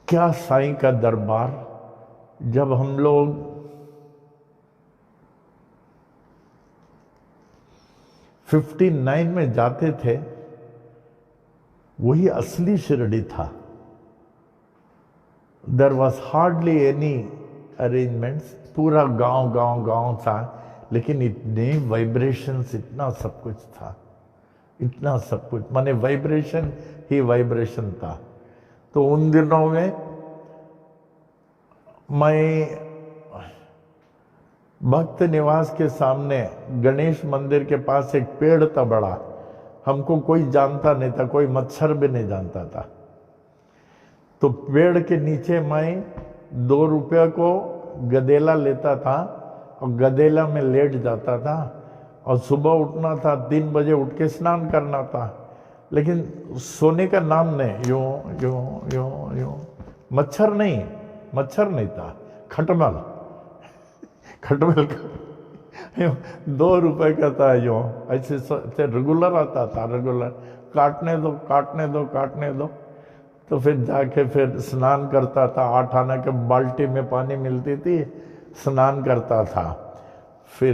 क्या साईं का दरबार। जब हम लोग '59 में जाते थे, वही असली शिरडी था। There was hardly any arrangements, पूरा गांव गांव गांव था, लेकिन इतने वाइब्रेशंस, इतना सब कुछ था, इतना सब कुछ, माने वाइब्रेशन ही वाइब्रेशन था। तो उन दिनों में मैं भक्त निवास के सामने गणेश मंदिर के पास एक पेड़ था बड़ा, हमको कोई जानता नहीं था, कोई मच्छर भी नहीं जानता था। तो पेड़ के नीचे मैं 2 रुपये को गदेला लेता था और गदेला में लेट जाता था, और सुबह उठना था, 3 बजे उठ के स्नान करना था, लेकिन सोने का नाम नहीं, यूं यूं यूं यूं, मच्छर नहीं था, खटमल खटमल का 2 रुपए का था, यूं ऐसे रेगुलर आता था, रेगुलर, काटने दो। तो फिर जाके फिर स्नान करता था, 8 आना के बाल्टी में पानी मिलती थी, स्नान करता था। फिर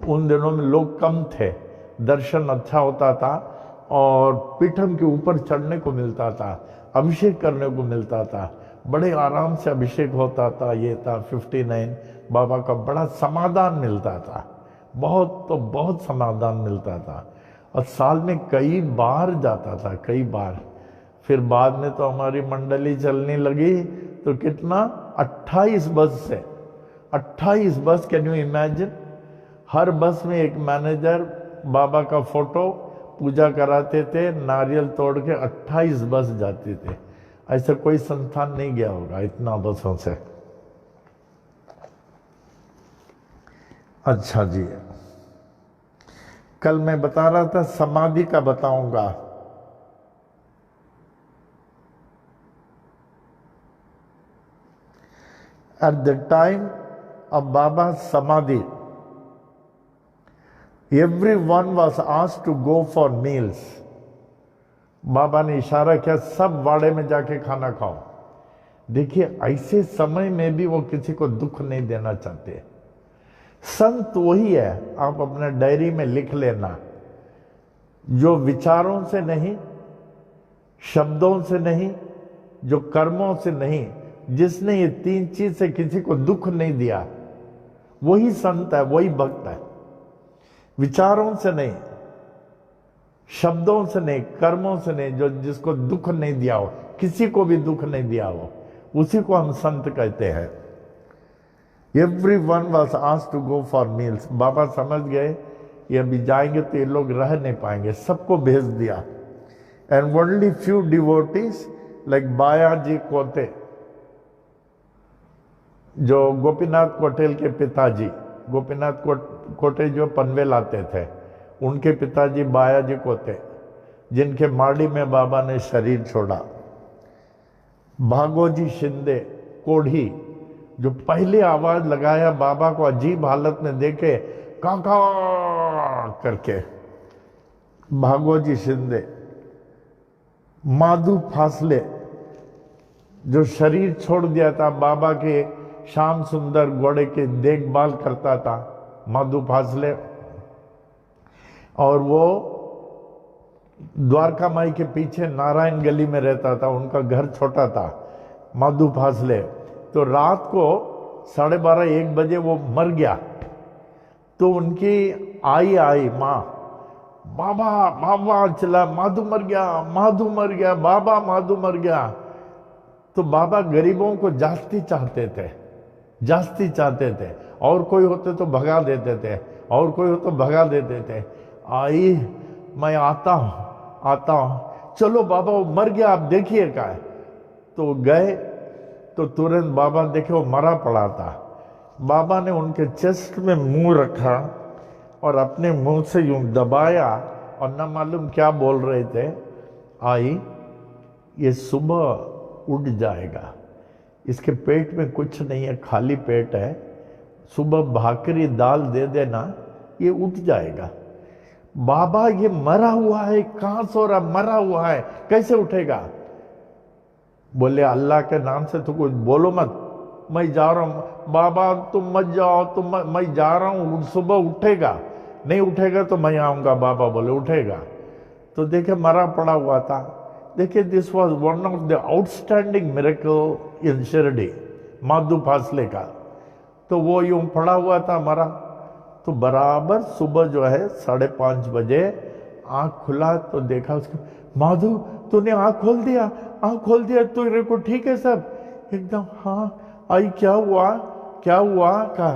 उन दिनों में लोग कम थे, दर्शन अच्छा होता था, और पीठम के ऊपर चढ़ने को मिलता था, अभिषेक करने को मिलता था, बड़े आराम से अभिषेक होता था। ये था 59, बाबा का बड़ा समाधान मिलता था, बहुत तो बहुत समाधान मिलता था, और साल में कई बार जाता था, कई बार। फिर बाद में तो हमारी मंडली चलने लगी, तो कितना 28 बस से 28 बस, कैन यू इमेजिन। हर बस में एक मैनेजर, बाबा का फोटो, पूजा कराते थे, नारियल तोड़ के 28 बस जाती थे। ऐसा कोई संस्थान नहीं गया होगा इतना बसों से। अच्छा जी, कल मैं बता रहा था समाधि का बताऊंगा। At the time of Baba's Samadhi, everyone was asked to go for meals. बाबा ने इशारा किया, सब वाड़े में जाके खाना खाओ। देखिए, ऐसे समय में भी वो किसी को दुख नहीं देना चाहते। संत वही है, आप अपने डायरी में लिख लेना, जो विचारों से नहीं, शब्दों से नहीं, जो कर्मों से नहीं, जिसने ये 3 चीज से किसी को दुख नहीं दिया, वही संत है, वही भक्त है। विचारों से नहीं, शब्दों से नहीं, कर्मों से नहीं, जो जिसको दुख नहीं दिया हो, किसी को भी दुख नहीं दिया हो, उसी को हम संत कहते हैं। Everyone was asked to go for meals. बाबा समझ गए ये अभी जाएंगे तो ये लोग रह नहीं पाएंगे, सबको भेज दिया। And only few devotees like बायाजी कोटे, जो गोपीनाथ कोटेल के पिताजी, गोपीनाथ कोटे जो पनवेल आते थे, उनके पिताजी बायाजी कोटे, जिनके माड़ी में बाबा ने शरीर छोड़ा। भागोजी शिंदे कोढ़ी, जो पहले आवाज लगाया बाबा को अजीब हालत में देखे, काका करके, भागोजी शिंदे। माधु फासले, जो शरीर छोड़ दिया था, बाबा के श्याम सुंदर घोड़े की देखभाल करता था, माधु फासले। और वो द्वारका माई के पीछे नारायण गली में रहता था, उनका घर छोटा था, माधु फासले। तो रात को 12:30-1 बजे वो मर गया, तो उनकी आई माँ, बाबा बाबा चला, माधु मर गया, माधु मर गया, बाबा माधु मर गया। तो बाबा गरीबों को जास्ती चाहते थे, और कोई होते तो भगा देते थे, और कोई हो तो भगा देते थे। आई, मैं आता हूँ, चलो बाबा वो मर गया, आप देखिए क्या है। तो गए तो तुरंत बाबा देखे वो मरा पड़ा था। बाबा ने उनके चेस्ट में मुंह रखा और अपने मुंह से यूं दबाया, और न मालूम क्या बोल रहे थे, आई ये सुबह उठ जाएगा, इसके पेट में कुछ नहीं है, खाली पेट है, सुबह भाकरी दाल दे देना, ये उठ जाएगा। बाबा ये मरा हुआ है, कहां सो रहा, मरा हुआ है, कैसे उठेगा? बोले अल्लाह के नाम से तो कुछ बोलो मत, मैं जा रहा हूँ। बाबा तुम मत जाओ, मैं जा रहा हूँ, सुबह उठेगा, नहीं उठेगा तो मैं आऊँगा। बाबा बोले उठेगा। तो देखे मरा पड़ा हुआ था। देखिए this was one of the outstanding miracle in Shirdi, Madhu Fasle का। तो वो यूं पड़ा हुआ था मरा। तो बराबर सुबह जो है 5:30 बजे आँख खुला तो देखा उसको, माधु तूने आँख खोल दिया, आँख खोल दिया, तो तेरे को ठीक है सब? एकदम हाँ। आई क्या हुआ, क्या हुआ कहा?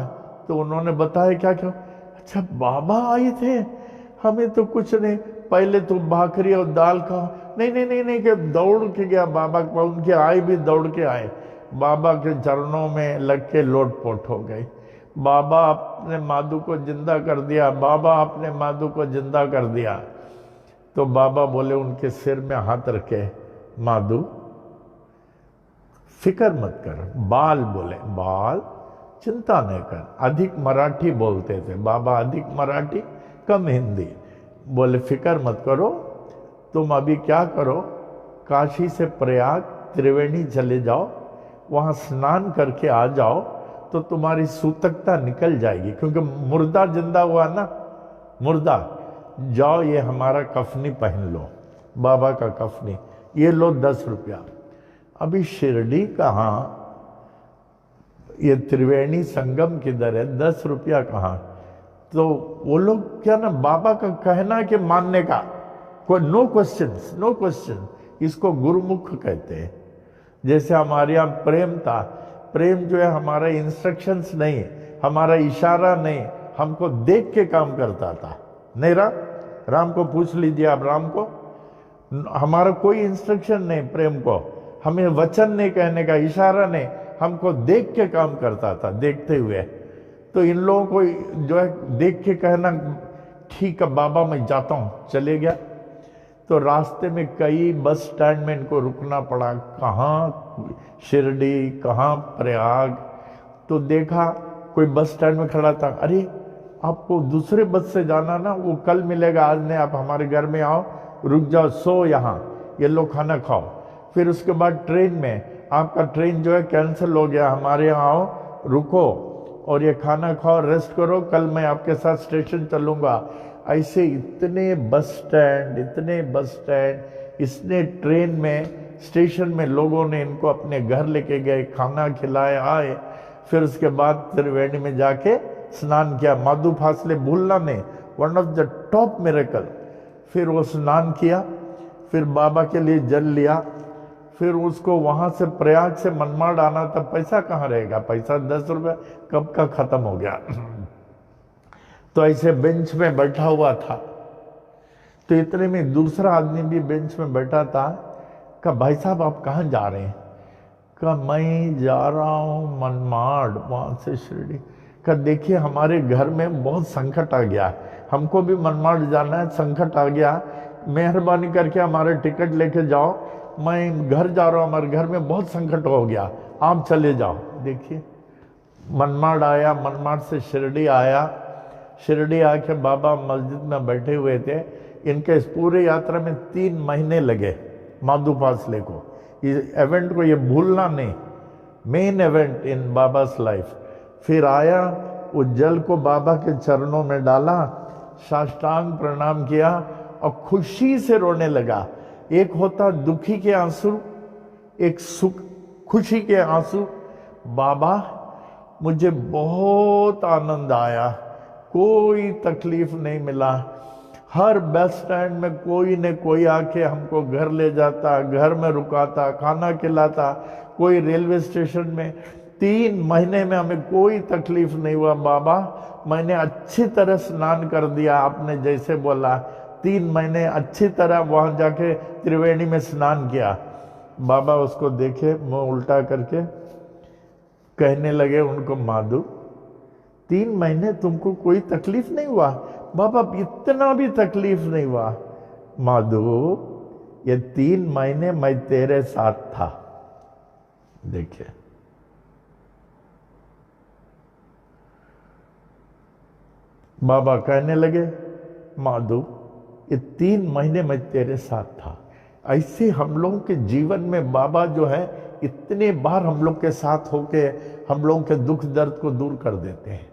तो उन्होंने बताया क्या क्या। अच्छा बाबा आए थे, हमें तो कुछ नहीं, पहले तो भाकरी और दाल खा। नहीं नहीं नहीं नहीं, कि दौड़ के गया बाबा के, उनके आए भी दौड़ के आए, बाबा के चरणों में लग के लोटपोट हो गए। बाबा आपने माधु को जिंदा कर दिया, बाबा आपने माधु को जिंदा कर दिया। तो बाबा बोले उनके सिर में हाथ रखे, माधु फिक्र मत कर। बाल बोले, बाल चिंता नहीं कर। अधिक मराठी बोलते थे बाबा, अधिक मराठी कम हिंदी। बोले फिक्र मत करो, तुम अभी क्या करो, काशी से प्रयाग त्रिवेणी चले जाओ, वहाँ स्नान करके आ जाओ तो तुम्हारी सूतकता निकल जाएगी, क्योंकि मुर्दा जिंदा हुआ ना, मुर्दा। जाओ ये हमारा कफनी पहन लो, बाबा का कफनी, ये लो 10 रुपया। अभी शिरडी कहाँ, ये त्रिवेणी संगम किधर है, 10 रुपया कहाँ? तो वो लोग क्या ना, बाबा का कहना कि मानने का, कोई नो क्वेश्चन, नो क्वेश्चन। इसको गुरुमुख कहते हैं। जैसे हमारे यहाँ प्रेम था, प्रेम जो है हमारा इंस्ट्रक्शंस नहीं, हमारा इशारा नहीं, हमको देख के काम करता था। नहीं राम को पूछ लीजिए आप, राम को हमारा कोई इंस्ट्रक्शन नहीं, प्रेम को हमें वचन नहीं कहने का, इशारा नहीं, हमको देख के काम करता था, देखते हुए। तो इन लोगों को जो है देख के कहना, ठीक है बाबा मैं जाता हूँ, चले गया। तो रास्ते में कई बस स्टैंड में इनको रुकना पड़ा, कहाँ शिरडी, कहाँ प्रयाग। तो देखा कोई बस स्टैंड में खड़ा था, अरे आपको दूसरे बस से जाना ना, वो कल मिलेगा, आज नहीं, आप हमारे घर में आओ, रुक जाओ, सो यहाँ, ये लो खाना खाओ। फिर उसके बाद ट्रेन में, आपका ट्रेन जो है कैंसिल हो गया, हमारे यहाँ आओ, रुको और ये खाना खाओ, रेस्ट करो, कल मैं आपके साथ स्टेशन चलूँगा। ऐसे इतने बस स्टैंड, इतने बस स्टैंड, इसने ट्रेन में, स्टेशन में लोगों ने इनको अपने घर लेके गए, खाना खिलाए, आए। फिर उसके बाद त्रिवेणी में जाके स्नान किया। माधु फासले भूलना नहीं, one of the top miracle. फिर वो स्नान किया, फिर बाबा के लिए जल लिया, फिर उसको वहाँ से प्रयाग से मनमाड़ आना था, पैसा कहाँ रहेगा, पैसा 10 रुपये कब का खत्म हो गया। तो ऐसे बेंच में बैठा हुआ था, तो इतने में दूसरा आदमी भी बेंच में बैठा था। कहा भाई साहब आप कहाँ जा रहे हैं? कहा मैं जा रहा हूँ मनमाड़, वहाँ से शिरडी। कहा देखिए हमारे घर में बहुत संकट आ गया, हमको भी मनमाड़ जाना है, संकट आ गया, मेहरबानी करके हमारे टिकट लेके जाओ, मैं घर जा रहा हूँ, हमारे घर में बहुत संकट हो गया, आप चले जाओ। देखिए मनमाड़ आया, मनमाड़ से शिरडी आया, शिरडी आके बाबा मस्जिद में बैठे हुए थे। इनके इस पूरे यात्रा में 3 महीने लगे माधु फासले को, इस इवेंट को ये भूलना नहीं, मेन इवेंट इन बाबास लाइफ। फिर आया, उस जल को बाबा के चरणों में डाला, साष्टांग प्रणाम किया और खुशी से रोने लगा। एक होता दुखी के आंसू, एक सुख खुशी के आंसू। बाबा मुझे बहुत आनंद आया, कोई तकलीफ नहीं मिला, हर बस स्टैंड में कोई न कोई आके हमको घर ले जाता, घर में रुकाता, खाना खिलाता, कोई रेलवे स्टेशन में। 3 महीने में हमें कोई तकलीफ नहीं हुआ बाबा, मैंने अच्छी तरह स्नान कर दिया, आपने जैसे बोला 3 महीने अच्छी तरह वहाँ जाके त्रिवेणी में स्नान किया। बाबा उसको देखे, मुंह उल्टा करके कहने लगे उनको, माधु 3 महीने तुमको कोई तकलीफ नहीं हुआ? बाबा इतना भी तकलीफ नहीं हुआ। माधु ये 3 महीने मैं तेरे साथ था। देखिए बाबा कहने लगे, माधु ये 3 महीने मैं तेरे साथ था, ऐसे हम लोगों के जीवन में बाबा जो है इतने बार हम लोग के साथ होके हम लोगों के दुख दर्द को दूर कर देते हैं।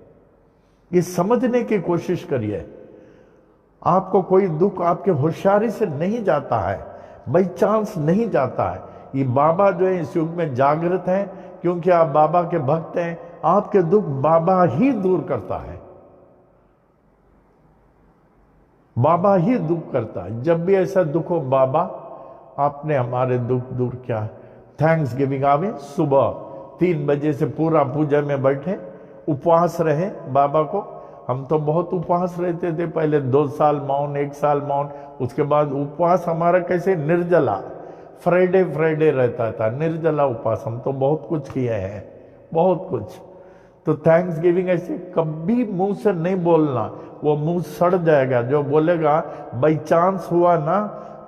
ये समझने की कोशिश करिए, आपको कोई दुख आपके होशियारी से नहीं जाता है, बाई चांस नहीं जाता है। ये बाबा जो है इस युग में जागृत हैं, क्योंकि आप बाबा के भक्त हैं। आपके दुख बाबा ही दूर करता है, बाबा ही दुख करता है। जब भी ऐसा दुख हो, बाबा आपने हमारे दुख दूर किया। थैंक्स गिविंग आवे, सुबह 3 बजे से पूरा पूजा में बैठे, उपवास रहे बाबा को। हम तो बहुत उपवास रहते थे पहले, 2 साल मौन, 1 साल मौन, उसके बाद उपवास हमारा कैसे निर्जला, फ्राइडे रहता था, निर्जला उपवास। हम तो बहुत कुछ किए हैं, बहुत कुछ। तो थैंक्स गिविंग ऐसे कभी मुंह से नहीं बोलना, वो मुंह सड़ जाएगा। जो बोलेगा बाई चांस हुआ ना,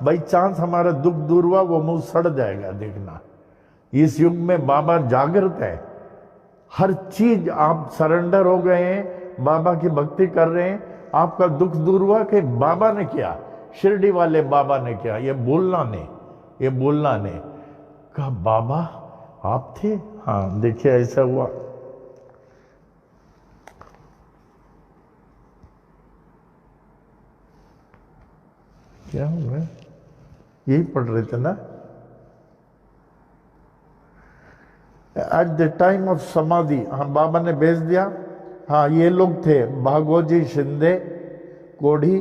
बाई चांस हमारा दुख दूर हुआ, वो मुंह सड़ जाएगा। देखना, इस युग में बाबा जागृत है। हर चीज आप सरेंडर हो गए हैं, बाबा की भक्ति कर रहे हैं, आपका दुख दूर हुआ कि बाबा ने किया, शिरडी वाले बाबा ने किया। ये बोलना नहीं, ये बोलना नहीं। कहा बाबा आप थे? हाँ, देखिए ऐसा हुआ। क्या हुआ? यही पढ़ रहे थे ना। एट द टाइम ऑफ समाधि, हाँ बाबा ने भेज दिया। हाँ, ये लोग थे भागोजी शिंदे, कोढ़ी,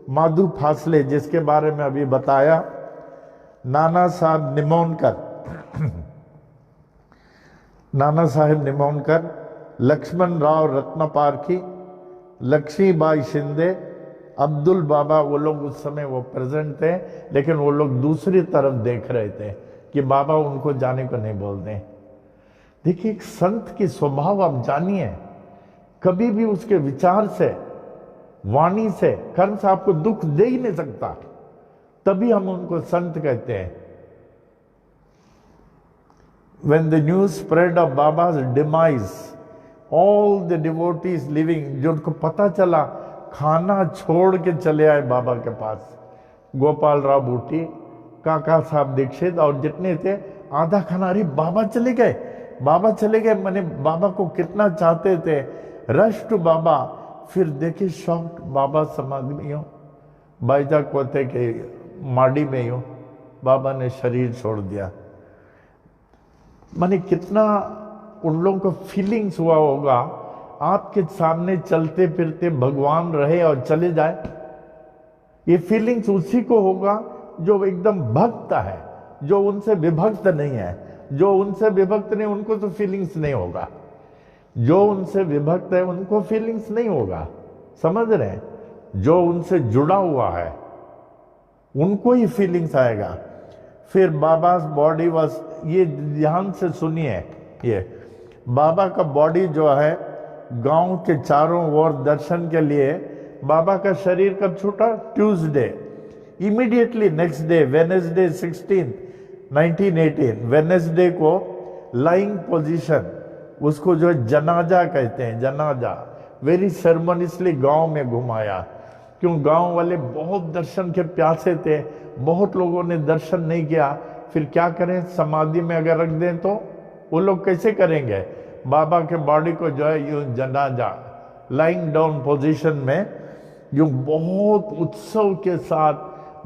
माधु फासले जिसके बारे में अभी बताया, नाना साहब निमोनकर नाना साहेब निमोनकर, लक्ष्मण राव रत्नपारखी, लक्ष्मीबाई शिंदे, अब्दुल बाबा। वो लोग उस समय वो प्रेजेंट थे, लेकिन वो लोग दूसरी तरफ देख रहे थे कि बाबा उनको जाने को नहीं बोलते। देखिए, एक संत की स्वभाव आप जानिए, कभी भी उसके विचार से, वाणी से, कर्म से आपको दुख दे ही नहीं सकता, तभी हम उनको संत कहते हैं। When the news spread of Baba's demise, all the devotees living, जो उनको पता चला, खाना छोड़ के चले आए बाबा के पास। गोपाल राव बूटी, काका साहब दीक्षित और जितने थे, आधा खाना, अरे बाबा चले गए, बाबा चले गए, मैंने बाबा को कितना चाहते थे, रश टू बाबा। फिर देखे शॉक्ड, बाबा समाधि में हो, बैजक होते के माड़ी में हो, बाबा ने शरीर छोड़ दिया। माने कितना उन लोगों को फीलिंग्स हुआ होगा, आपके सामने चलते फिरते भगवान रहे और चले जाए। ये फीलिंग्स उसी को होगा जो एकदम भक्त है, जो उनसे विभक्त नहीं है। जो उनसे विभक्त नहीं, उनको तो फीलिंग्स नहीं होगा। जो उनसे विभक्त है उनको फीलिंग्स नहीं होगा, समझ रहे हैं? जो उनसे जुड़ा हुआ है उनको ही फीलिंग्स आएगा। फिर बाबा बॉडी वॉज, ये ध्यान से सुनिए, ये बाबा का बॉडी जो है गांव के चारों ओर दर्शन के लिए, बाबा का शरीर कब छूटा? Tuesday. Immediately next day, Wednesday 16, 1918, Wednesday को लाइंग पोजीशन, उसको जो जनाजा कहते हैं, जनाजा, वेरी सेरेमोनियसली गांव में घुमाया। क्यों? गांव वाले बहुत दर्शन के प्यासे थे, बहुत लोगों ने दर्शन नहीं किया। फिर क्या करें, समाधि में अगर रख दें तो वो लोग कैसे करेंगे? बाबा के बॉडी को जो है यूं जनाजा, लाइंग डाउन पोजीशन में, यूं बहुत उत्सव के साथ,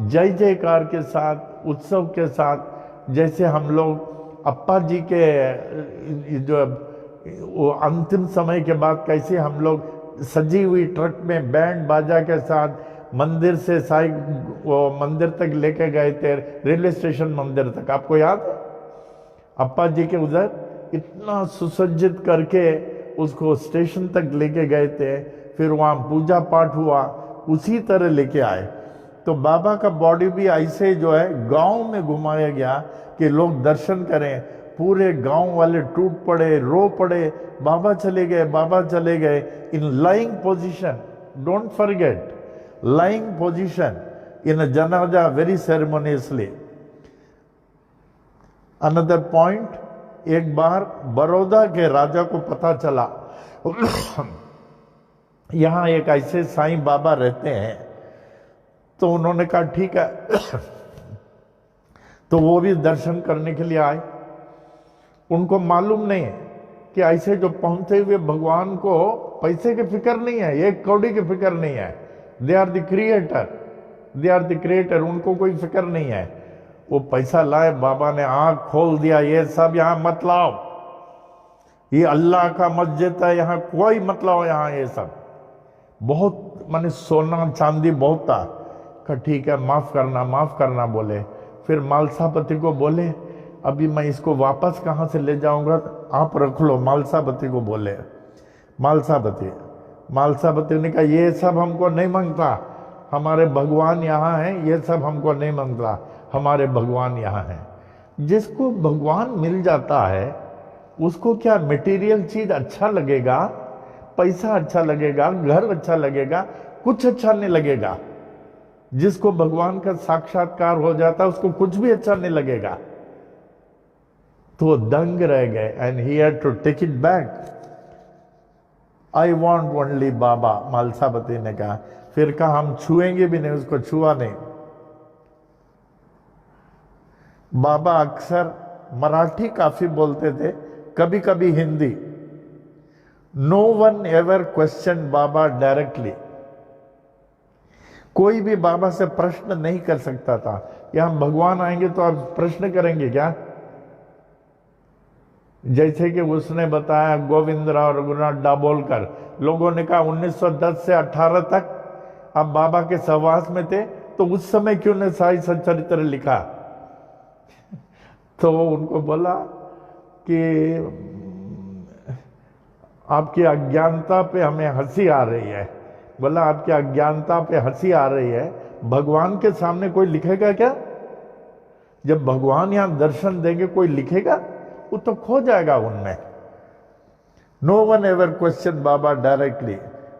जय जयकार के साथ, उत्सव के साथ, जैसे हम लोग अप्पा जी के जो वो अंतिम समय के बाद कैसे हम लोग सजी हुई ट्रक में बैंड बाजा के साथ मंदिर से साई वो मंदिर तक लेके गए थे, रेलवे स्टेशन मंदिर तक, आपको याद है? अप्पा जी के उधर इतना सुसज्जित करके उसको स्टेशन तक लेके गए थे, फिर वहाँ पूजा पाठ हुआ, उसी तरह लेके आए। तो बाबा का बॉडी भी ऐसे जो है गांव में घुमाया गया कि लोग दर्शन करें। पूरे गांव वाले टूट पड़े, रो पड़े, बाबा चले गए, बाबा चले गए। In lying position, don't forget, lying position in a जनाजा, वेरी सेरेमोनियसली। अनदर पॉइंट, एक बार बड़ौदा के राजा को पता चला यहाँ एक ऐसे साईं बाबा रहते हैं, तो उन्होंने कहा ठीक है तो वो भी दर्शन करने के लिए आए। उनको मालूम नहीं है कि ऐसे जो पहुंचे हुए भगवान को पैसे की फिक्र नहीं है, एक कौड़ी की फिक्र नहीं है। They are the creator, they are the creator, उनको कोई फिक्र नहीं है। वो पैसा लाए, बाबा ने आंख खोल दिया, ये सब यहां मत लाओ, ये अल्लाह का मस्जिद है, यहां कोई मत लाओ, यहां ये सब बहुत माने सोना चांदी बहुत था। कहा ठीक है, माफ करना बोले। फिर मालसापति को बोले अभी मैं इसको वापस कहाँ से ले जाऊंगा, आप रख लो। मालसापति को बोले, मालसापति ने कहा ये सब हमको नहीं मांगता, हमारे भगवान यहाँ हैं, ये सब हमको नहीं मांगता, हमारे भगवान यहाँ हैं। जिसको भगवान मिल जाता है उसको क्या मटेरियल चीज अच्छा लगेगा, पैसा अच्छा लगेगा, घर अच्छा लगेगा, कुछ अच्छा नहीं लगेगा। जिसको भगवान का साक्षात्कार हो जाता है उसको कुछ भी अच्छा नहीं लगेगा। तो दंग रह गए and he had to take it back. I want only Baba, Mhalsapati ने कहा। फिर कहा हम छुएंगे भी नहीं, उसको छुआ नहीं। बाबा अक्सर मराठी काफी बोलते थे, कभी कभी Hindi. No one ever question Baba directly, कोई भी बाबा से प्रश्न नहीं कर सकता था। यहां भगवान आएंगे तो आप प्रश्न करेंगे क्या? जैसे कि उसने बताया गोविंदराव रघुनाथ डाबोलकर, लोगों ने कहा 1910 से 18 तक आप बाबा के सहवास में थे, तो उस समय क्यों ने साई सच्चरित्र लिखा? तो उनको बोला कि आपकी अज्ञानता पे हमें हंसी आ रही है। बोला आपकी अज्ञानता पे हंसी आ रही है, भगवान के सामने कोई लिखेगा क्या? जब भगवान यहां दर्शन देंगे कोई लिखेगा? वो तो खो जाएगा उनमें। No one ever question Baba directly.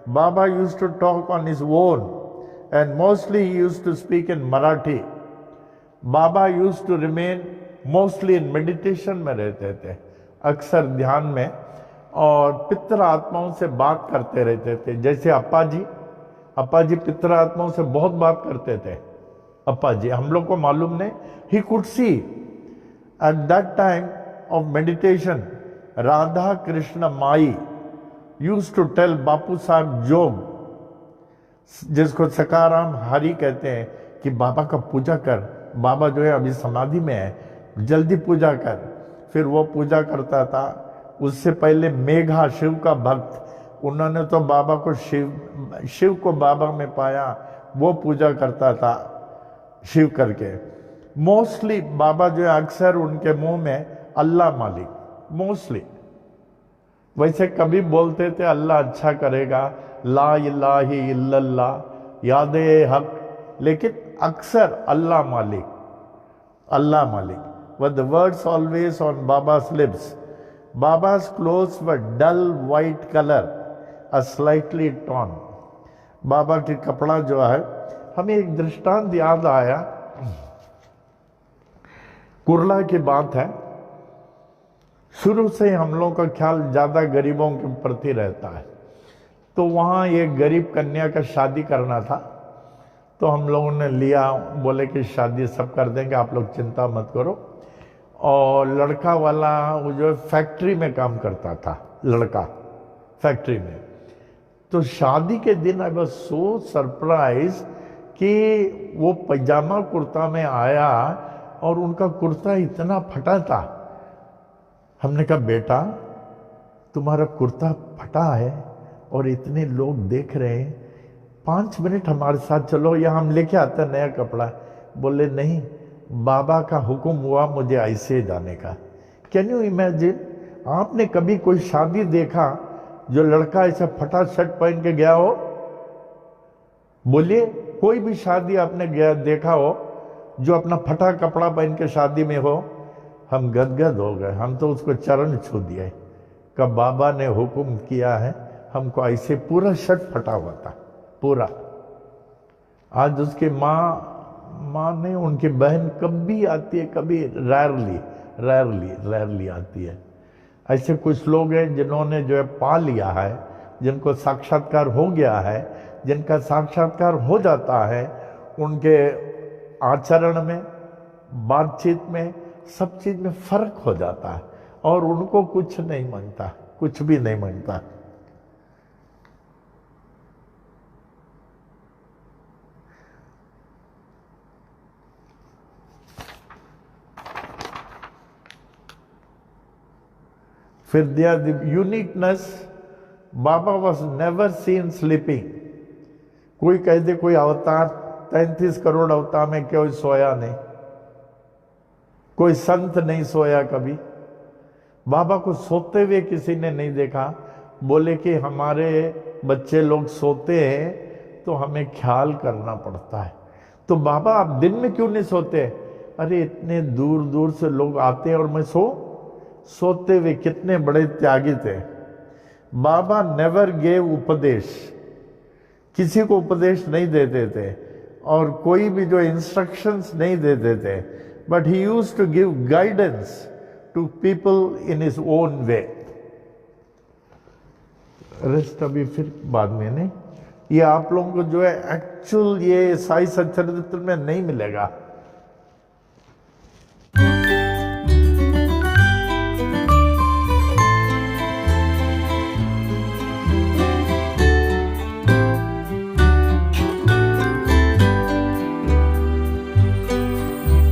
Baba used to talk on his own and mostly he used to speak in Marathi. Baba used to remain mostly in meditation में रहते थे, अक्सर ध्यान में, और पितृ आत्माओं से बात करते रहते थे। जैसे अप्पा जी पितृ आत्माओं से बहुत बात करते थे। अप्पा जी, हम लोग को मालूम नहीं। He could see at that time of meditation Radha Krishna Mai used to tell Bapu Sahab Jog, जिसको सकाराम हरि कहते हैं, कि बाबा का पूजा कर, बाबा जो है अभी समाधि में है, जल्दी पूजा कर। फिर वो पूजा करता था। उससे पहले मेघा, शिव का भक्त, उन्होंने तो बाबा को शिव को बाबा में पाया, वो पूजा करता था शिव करके। मोस्टली बाबा जो है अक्सर उनके मुंह में अल्लाह मालिक, मोस्टली। वैसे कभी बोलते थे अल्लाह अच्छा करेगा, ला इलाही इल्लल्लाह, यादे हक, लेकिन अक्सर अल्लाह मालिक, अल्लाह मालिक were the words always on Baba's lips. Baba's clothes were dull white color, a slightly torn. बाबा के कपड़ा जो है, हमें एक दृष्टांत याद आया। कुरला की बात है। शुरू से हम लोगों का ख्याल ज्यादा गरीबों के प्रति रहता है। तो वहाँ एक गरीब कन्या का शादी करना था, तो हम लोगों ने लिया, बोले कि शादी सब कर देंगे, आप लोग चिंता मत करो। और लड़का वाला वो जो फैक्ट्री में काम करता था, लड़का फैक्ट्री में। तो शादी के दिन आई वाज सो सरप्राइज कि वो पैजामा कुर्ता में आया और उनका कुर्ता इतना फटा था। हमने कहा बेटा तुम्हारा कुर्ता फटा है और इतने लोग देख रहे हैं, 5 मिनट हमारे साथ चलो, या हम लेके आते नया कपड़ा। बोले नहीं, बाबा का हुक्म हुआ मुझे ऐसे जाने का। Can you imagine? आपने कभी कोई शादी देखा जो लड़का ऐसा फटा शर्ट पहन के गया हो? बोलिए, कोई भी शादी आपने गया देखा हो जो अपना फटा कपड़ा पहन के शादी में हो? हम गदगद हो गए, हम तो उसको चरण छू दिए। कब बाबा ने हुक्म किया है हमको ऐसे, पूरा शर्ट फटा हुआ था पूरा। आज उसकी माँ नहीं, उनकी बहन कभी आती है, कभी रैरली आती है। ऐसे कुछ लोग हैं जिन्होंने जो है पा लिया है, जिनको साक्षात्कार हो गया है, जिनका साक्षात्कार हो जाता है, उनके आचरण में, बातचीत में, सब चीज में फर्क हो जाता है और उनको कुछ नहीं मांगता, कुछ भी नहीं मांगता। फिर दिया uniqueness, Baba was never seen sleeping. कोई कह दे कोई अवतार 33 करोड़ अवतार में कोई सोया नहीं, कोई संत नहीं सोया कभी। बाबा को सोते हुए किसी ने नहीं देखा। बोले कि हमारे बच्चे लोग सोते हैं तो हमें ख्याल करना पड़ता है। तो बाबा आप दिन में क्यों नहीं सोते? अरे इतने दूर दूर से लोग आते हैं और मैं सोते हुए, कितने बड़े त्यागी थे। बाबा नेवर गेव उपदेश, किसी को उपदेश नहीं देते थे और कोई भी जो इंस्ट्रक्शंस नहीं देते थे, but he used to give guidance to people in his own way. Rest अभी फिर बाद में नहीं, ये आप लोगों को जो है एक्चुअल ये साई सच्चरित्र में नहीं मिलेगा।